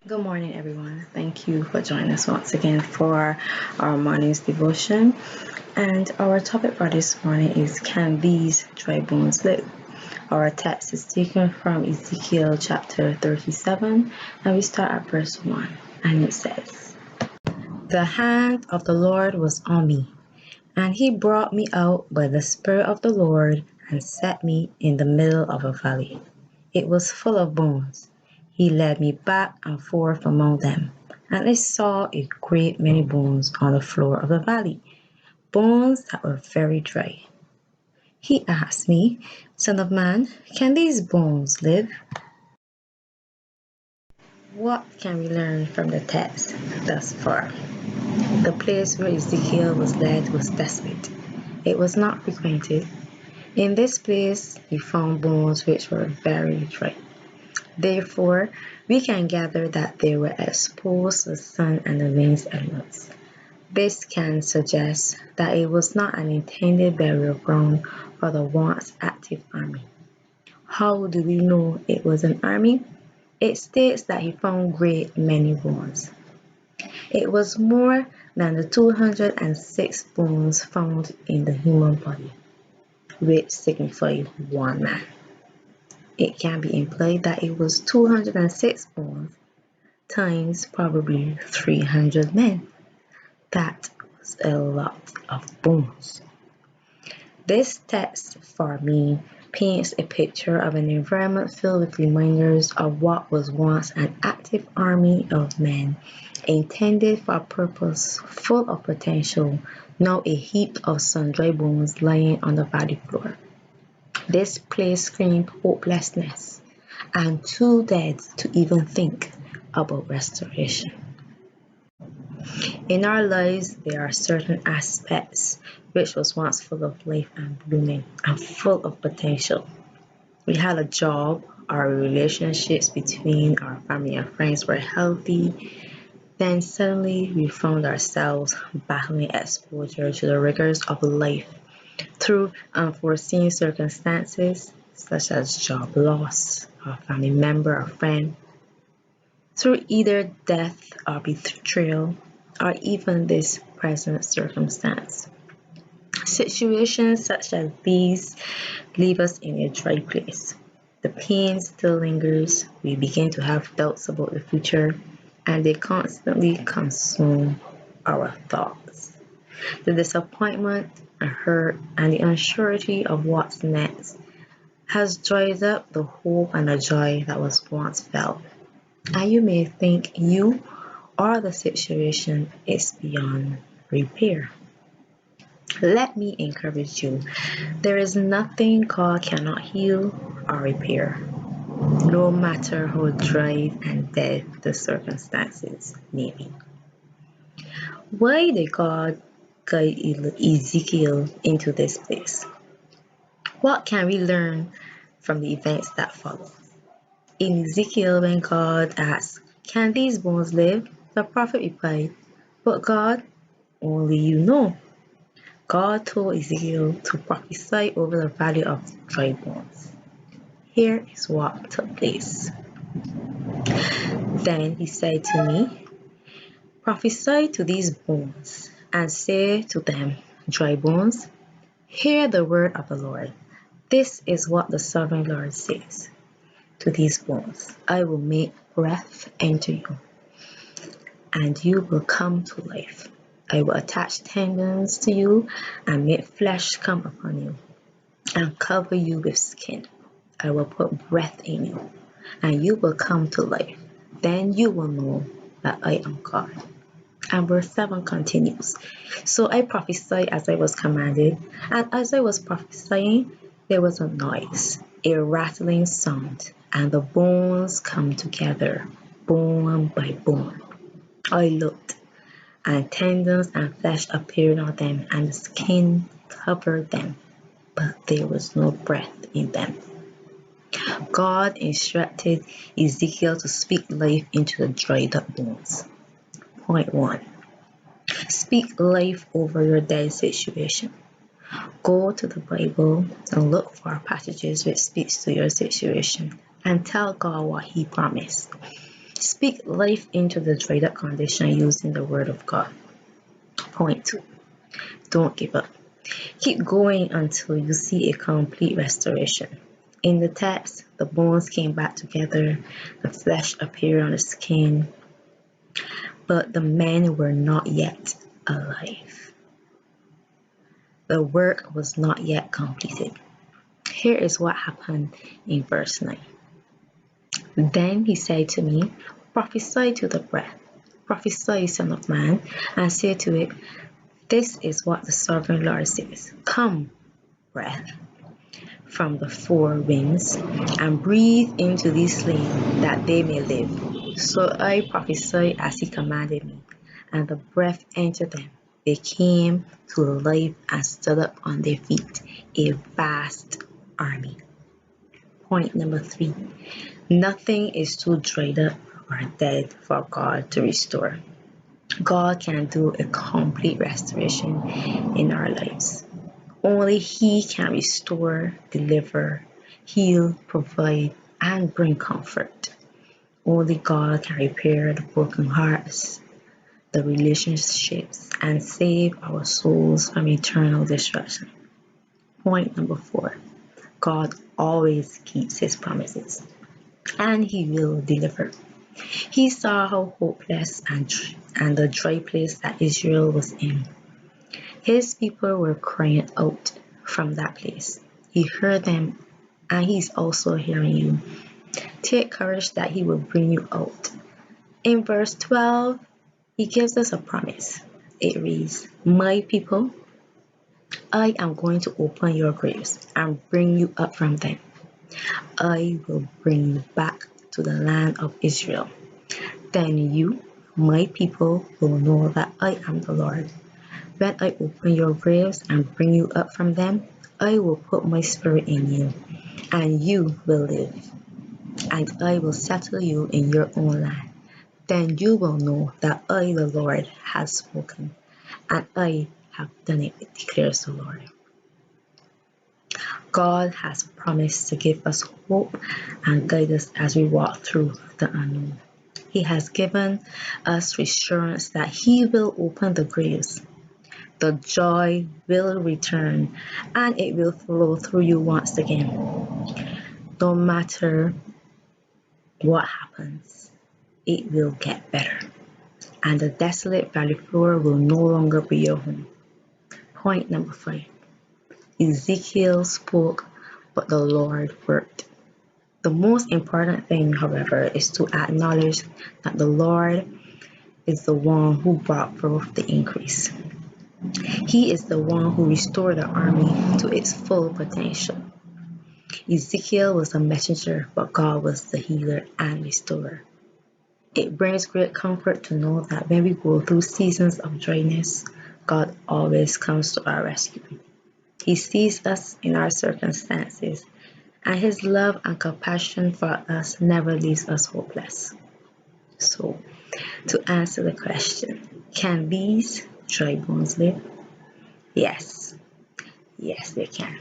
Good morning, everyone. Thank you for joining us once again for our morning's devotion. And our topic for this morning is Can These Dry Bones Live? Our text is taken from Ezekiel chapter 37, and we start at verse 1. And it says, The hand of the Lord was on me, and he brought me out by the Spirit of the Lord and set me in the middle of a valley. It was full of bones. He led me back and forth among them, and I saw a great many bones on the floor of the valley, bones that were very dry. He asked me, Son of man, can these bones live? What can we learn from the text thus far? The place where Ezekiel was led was desolate. It was not frequented. In this place, he found bones which were very dry. Therefore, we can gather that they were exposed to the sun and the wind's elements. This can suggest that it was not an intended burial ground for the once active army. How do we know it was an army? It states that he found great many bones. It was more than the 206 bones found in the human body, which signify one man. It can be implied that it was 206 bones times probably 300 men. That was a lot of bones. This text, for me, paints a picture of an environment filled with reminders of what was once an active army of men, intended for a purpose, full of potential, now a heap of sun-dry bones lying on the valley floor. This place screamed hopelessness and too dead to even think about restoration. In our lives, there are certain aspects which was once full of life and blooming and full of potential. We had a job, our relationships between our family and friends were healthy. Then suddenly we found ourselves battling exposure to the rigors of life through unforeseen circumstances such as job loss, a family member or friend, through either death or betrayal, or even this present circumstance. Situations such as these leave us in a dry place. The pain still lingers, we begin to have doubts about the future, and they constantly consume our thoughts. The disappointment and hurt and the unsurety of what's next has dried up the hope and the joy that was once felt. And you may think you or the situation is beyond repair. Let me encourage you. There is nothing God cannot heal or repair, no matter how dry and dead the circumstances may be. Why did God guide Ezekiel into this place? What can we learn from the events that follow? In Ezekiel, when God asked, Can these bones live? The prophet replied, But God, only you know. God told Ezekiel to prophesy over the valley of dry bones. Here is what took place. Then he said to me, Prophesy to these bones, and say to them, Dry bones, hear the word of the Lord. This is what the sovereign Lord says. To these bones, I will make breath enter you, and you will come to life. I will attach tendons to you and make flesh come upon you and cover you with skin. I will put breath in you and you will come to life. Then you will know that I am God. And verse 7 continues. So I prophesied as I was commanded, and as I was prophesying, there was a noise, a rattling sound, and the bones come together, bone by bone. I looked, and tendons and flesh appeared on them, and the skin covered them, but there was no breath in them. God instructed Ezekiel to speak life into the dried up bones. Point 1. Speak life over your dead situation. Go to the Bible and look for passages which speaks to your situation and tell God what He promised. Speak life into the dried up condition using the word of God. Point 2. Don't give up. Keep going until you see a complete restoration. In the text, the bones came back together, the flesh appeared on the skin, but the men were not yet alive. The work was not yet completed. Here is what happened in verse 9. Then he said to me, prophesy to the breath, prophesy, son of man, and say to it, this is what the sovereign Lord says. Come, breath, from the four winds, and breathe into these slain, that they may live. So I prophesied as he commanded me, and the breath entered them. They came to life and stood up on their feet, a vast army. Point number 3. Nothing is too dried up or dead for God to restore. God can do a complete restoration in our lives. Only He can restore, deliver, heal, provide, and bring comfort. Only God can repair the broken hearts, the relationships, and save our souls from eternal destruction. Point number 4. God always keeps His promises, and He will deliver. He saw how hopeless and the dry place that Israel was in. His people were crying out from that place. He heard them, and He's also hearing you. Take courage that He will bring you out. In verse 12, He gives us a promise. It reads, my people, I am going to open your graves and bring you up from them. I will bring you back to the land of Israel. Then you, my people, will know that I am the Lord. When I open your graves and bring you up from them, I will put my spirit in you, and you will live. And I will settle you in your own land. Then you will know that I, the Lord, have spoken, and I have done it, declares the Lord. God has promised to give us hope and guide us as we walk through the unknown. He has given us assurance that He will open the graves. The joy will return, and it will flow through you once again. No matter what happens, it will get better, and the desolate valley floor will no longer be your home. Point number 5. Ezekiel spoke, but the Lord worked. The most important thing, however, is to acknowledge that the Lord is the one who brought forth the increase. He is the one who restored the army to its full potential. Ezekiel was a messenger, but God was the healer and restorer. It brings great comfort to know that when we go through seasons of dryness, God always comes to our rescue. He sees us in our circumstances, and His love and compassion for us never leaves us hopeless. So, to answer the question, can these dry bones live? Yes, they can.